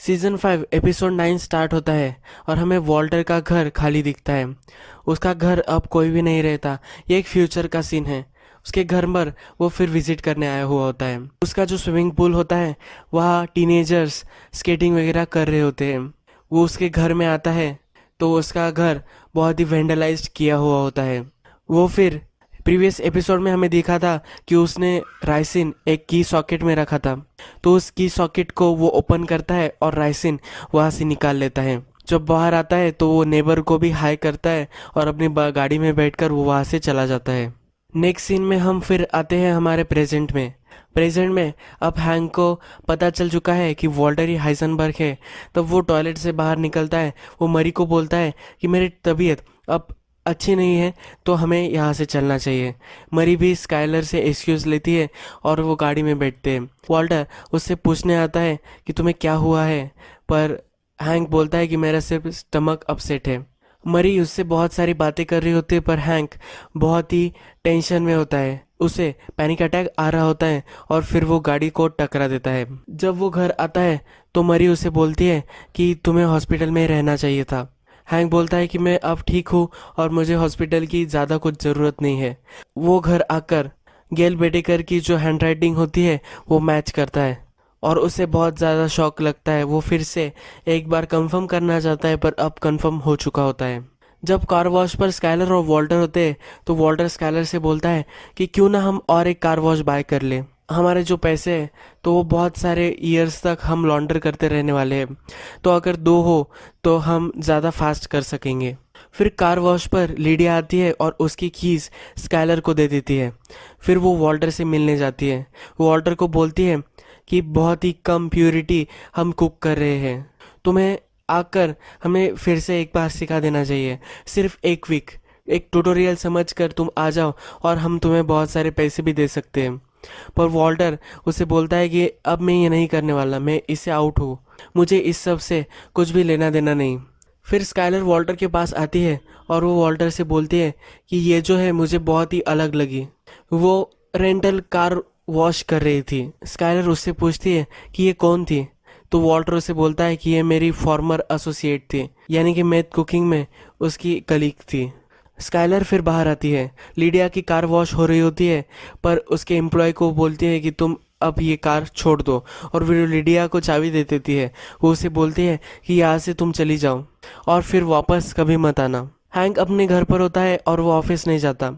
Season 5 episode 9 start होता है और हमें वॉल्टर का घर खाली दिखता है। उसका घर अब कोई भी नहीं रहता। ये एक फ्यूचर का सीन है। उसके घर पर वो फिर विजिट करने आया हुआ होता है। उसका जो स्विमिंग पूल होता है वहाँ टीनेजर्स स्केटिंग वगैरह कर रहे होते हैं। वो उसके घर में आता है तो उसका घर बहुत ही वेंडलाइज्ड किया हुआ होता है। वो फिर प्रीवियस एपिसोड में हमें देखा था कि उसने राइसिन एक की सॉकेट में रखा था। तो उस की सॉकेट को वो ओपन करता है और राइसिन वहाँ से निकाल लेता है। जब बाहर आता है तो वो नेबर को भी हाई करता है और अपनी गाड़ी में बैठकर वो वहाँ से चला जाता है। नेक्स्ट सीन में हम फिर आते हैं हमारे प्रेजेंट में अब हैंक को पता चल चुका है कि वॉल्टर ही हाइजनबर्ग है। तब वो टॉयलेट से बाहर निकलता है। वो मरी को बोलता है कि मेरी तबीयत अब अच्छी नहीं है तो हमें यहाँ से चलना चाहिए। मरी भी स्काइलर से एक्सक्यूज़ लेती है और वो गाड़ी में बैठते हैं। वॉल्टर उससे पूछने आता है कि तुम्हें क्या हुआ है, पर हैंक बोलता है कि मेरा सिर्फ स्टमक अपसेट है। मरी उससे बहुत सारी बातें कर रही होती है पर हैंक बहुत ही टेंशन में होता है। उसे पैनिक अटैक आ रहा होता है और फिर वो गाड़ी को टकरा देता है। जब वो घर आता है तो मरी उसे बोलती है कि तुम्हें हॉस्पिटल में रहना चाहिए था। हैंक बोलता है कि मैं अब ठीक हूँ और मुझे हॉस्पिटल की ज़्यादा कुछ ज़रूरत नहीं है। वो घर आकर गेल बेटेकर की जो हैंडराइटिंग होती है वो मैच करता है और उसे बहुत ज़्यादा शॉक लगता है। वो फिर से एक बार कंफर्म करना चाहता है पर अब कंफर्म हो चुका होता है। जब कार वॉश पर स्काइलर और वॉल्टर होते हैं तो वॉल्टर स्काइलर से बोलता है कि क्यों ना हम और एक कार वॉश बाय कर ले। हमारे जो पैसे हैं तो वो बहुत सारे ईयर्स तक हम लॉन्डर करते रहने वाले हैं, तो अगर दो हो तो हम ज़्यादा फास्ट कर सकेंगे। फिर कार वॉश पर लीडिया आती है और उसकी कीज स्काइलर को दे देती है। फिर वो वॉल्टर से मिलने जाती है। वो वॉल्टर को बोलती है कि बहुत ही कम प्योरिटी हम कुक कर रहे हैं, तुम्हें आकर हमें फिर से एक बार सिखा देना चाहिए। सिर्फ एक वीक एक ट्यूटोरियल समझकर तुम आ जाओ और हम तुम्हें बहुत सारे पैसे भी दे सकते हैं। पर वॉल्टर उसे बोलता है कि अब मैं ये नहीं करने वाला, मैं इससे आउट हूँ, मुझे इस सब से कुछ भी लेना देना नहीं। फिर स्काइलर वॉल्टर के पास आती है और वो वॉल्टर से बोलती है कि ये जो है मुझे बहुत ही अलग लगी। वो रेंटल कार वॉश कर रही थी। स्काइलर उससे पूछती है कि ये कौन थी। तो वॉल्टर उसे बोलता है कि ये मेरी फॉर्मर एसोसिएट थी, यानी कि मैं कुकिंग में उसकी कलीग थी। स्काइलर फिर बाहर आती है। लीडिया की कार वॉश हो रही होती है पर उसके एम्प्लॉय को बोलती है कि तुम अब ये कार छोड़ दो और वो लीडिया को चाबी दे देती है। वो उसे बोलती है कि यहाँ से तुम चली जाओ और फिर वापस कभी मत आना। हैंक अपने घर पर होता है और वो ऑफिस नहीं जाता।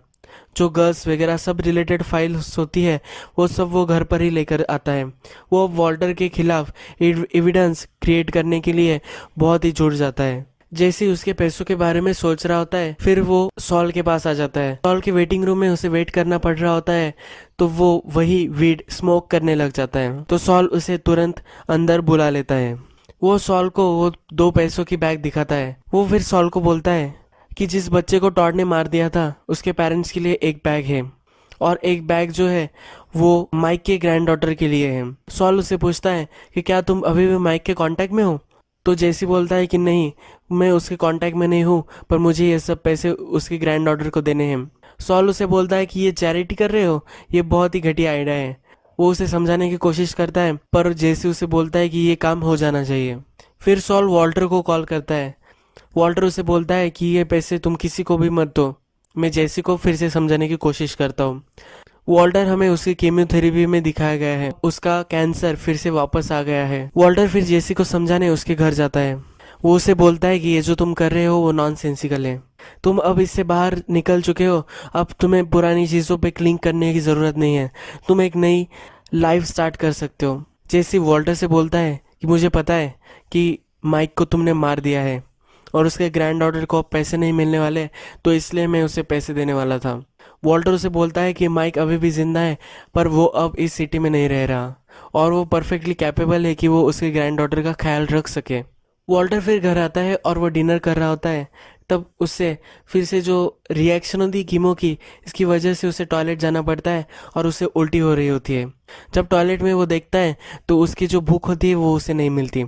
जो गर्ल्स वगैरह सब रिलेटेड फाइल्स होती है वो सब वो घर पर ही लेकर आता है। वो अब वॉल्टर के खिलाफ एविडेंस क्रिएट करने के लिए बहुत ही जुड़ जाता है। जैसे ही उसके पैसों के बारे में सोच रहा होता है फिर वो सॉल के पास आ जाता है। सॉल के वेटिंग रूम में उसे वेट करना पड़ रहा होता है तो वो वही वीड स्मोक करने लग जाता है। तो सॉल उसे तुरंत अंदर बुला लेता है। वो सॉल को वो 2 पैसों की बैग दिखाता है। वो फिर सॉल को बोलता है कि जिस बच्चे को टॉड ने मार दिया था उसके पेरेंट्स के लिए एक बैग है और एक बैग जो है वो माइक के ग्रैंड डॉटर के लिए है। सॉल उससे पूछता है कि क्या तुम अभी भी माइक के कांटेक्ट में हो। तो जैसी बोलता है कि नहीं, मैं उसके कांटेक्ट में नहीं हूँ, पर मुझे ये सब पैसे उसकी ग्रैंड डॉटर को देने हैं। सॉल उसे बोलता है कि ये चैरिटी कर रहे हो, ये बहुत ही घटिया आइडिया है। वो उसे समझाने की कोशिश करता है पर जैसे उसे बोलता है कि ये काम हो जाना चाहिए। फिर सॉल वॉल्टर को कॉल करता है। वॉल्टर उसे बोलता है कि ये पैसे तुम किसी को भी मत दो, मैं जैसी को फिर से समझाने की कोशिश करता हूँ। वॉल्टर हमें उसकी केमियोथेरेपी में दिखाया गया है, उसका कैंसर फिर से वापस आ गया है। वॉल्टर फिर जेसी को समझाने उसके घर जाता है। वो उसे बोलता है कि ये जो तुम कर रहे हो वो नॉनसेंसिकल है, तुम अब इससे बाहर निकल चुके हो, अब तुम्हें पुरानी चीज़ों पे क्लिंग करने की ज़रूरत नहीं है, तुम एक नई लाइफ स्टार्ट कर सकते हो। जेसी वॉल्टर से बोलता है कि मुझे पता है कि माइक को तुमने मार दिया है और उसके ग्रैंड डॉटर को अब पैसे नहीं मिलने वाले, तो इसलिए मैं उसे पैसे देने वाला था। वॉल्टर उसे बोलता है कि माइक अभी भी जिंदा है पर वो अब इस सिटी में नहीं रह रहा और वो परफेक्टली कैपेबल है कि वो उसके ग्रैंड डॉटर का ख्याल रख सके। वॉल्टर फिर घर आता है और वो डिनर कर रहा होता है। तब उससे फिर से जो रिएक्शन होती है कीमो की, इसकी वजह से उसे टॉयलेट जाना पड़ता है और उसे उल्टी हो रही होती है। जब टॉयलेट में वो देखता है तो उसकी जो भूख होती है वो उसे नहीं मिलती।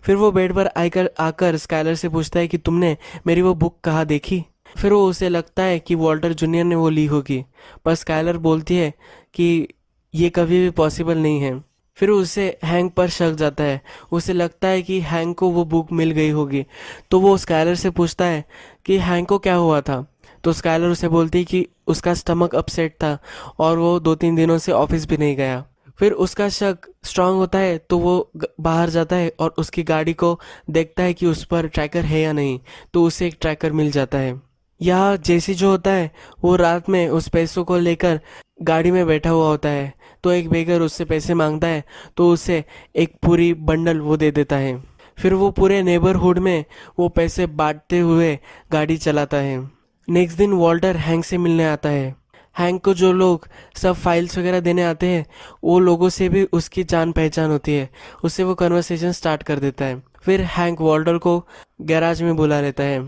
फिर वो बेड पर आकर आकर स्काइलर से पूछता है कि तुमने मेरी वो बुक कहाँ देखी। फिर वो उसे लगता है कि वॉल्टर जूनियर ने वो ली होगी, पर स्काइलर बोलती है कि ये कभी भी पॉसिबल नहीं है। फिर उसे हैंक पर शक जाता है। उसे लगता है कि हैंक को वो बुक मिल गई होगी। तो वो स्काइलर से पूछता है कि हैंक को क्या हुआ था। तो स्काइलर उसे बोलती है कि उसका स्टमक अपसेट था और वो 2-3 दिनों से ऑफिस भी नहीं गया। फिर उसका शक स्ट्रांग होता है तो वो बाहर जाता है और उसकी गाड़ी को देखता है कि उस पर ट्रैकर है या नहीं। तो उसे एक ट्रैकर मिल जाता है। यहाँ जेसी जो होता है वो रात में उस पैसों को लेकर गाड़ी में बैठा हुआ होता है। तो एक बेगर उससे पैसे मांगता है तो उसे एक पूरी बंडल वो दे देता है। फिर वो पूरे नेबरहुड में वो पैसे बांटते हुए गाड़ी चलाता है। नेक्स्ट दिन वॉल्टर हैंक से मिलने आता है। हैंक को जो लोग सब फाइल्स वगैरह देने आते हैं वो लोगों से भी उसकी जान पहचान होती है। उससे वो कन्वर्सेशन स्टार्ट कर देता है। फिर हैंक वॉल्टर को गैराज में बुला लेता है।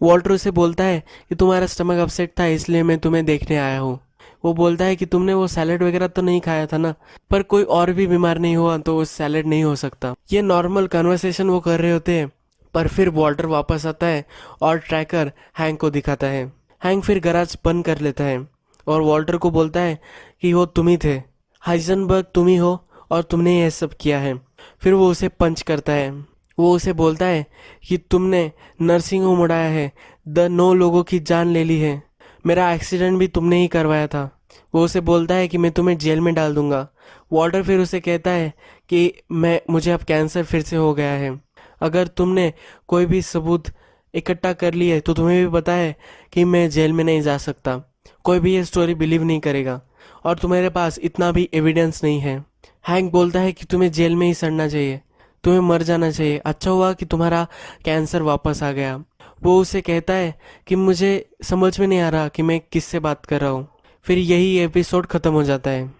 वॉल्टर उसे बोलता है कि तुम्हारा स्टमक अपसेट था इसलिए मैं तुम्हें देखने आया हूँ। वो बोलता है कि तुमने वो सैलेड वगैरह तो नहीं खाया था ना, पर कोई और भी बीमार नहीं हुआ तो वो सैलेड नहीं हो सकता। ये नॉर्मल कन्वर्सेशन वो कर रहे होते हैं। पर फिर वॉल्टर वापस आता है और ट्रैकर हैंक को दिखाता है। हैंक फिर गैराज बंद कर लेता है और वॉल्टर को बोलता है कि वो तुम ही थे, हाइजनबर्ग तुम ही हो और तुमने ये सब किया है। फिर वो उसे पंच करता है। वो उसे बोलता है कि तुमने नर्सिंग होम उड़ाया है, 9 लोगों की जान ले ली है, मेरा एक्सीडेंट भी तुमने ही करवाया था। वो उसे बोलता है कि मैं तुम्हें जेल में डाल दूंगा। वॉल्टर फिर उसे कहता है कि मुझे अब कैंसर फिर से हो गया है। अगर तुमने कोई भी सबूत इकट्ठा कर लिए तो तुम्हें भी पता है कि मैं जेल में नहीं जा सकता। कोई भी ये स्टोरी बिलीव नहीं करेगा और तुम्हारे पास इतना भी एविडेंस नहीं है। हैंक बोलता है कि तुम्हें जेल में ही सड़ना चाहिए, तुम्हें मर जाना चाहिए, अच्छा हुआ कि तुम्हारा कैंसर वापस आ गया। वो उसे कहता है कि मुझे समझ में नहीं आ रहा कि मैं किससे बात कर रहा हूँ। फिर यही एपिसोड ख़त्म हो जाता है।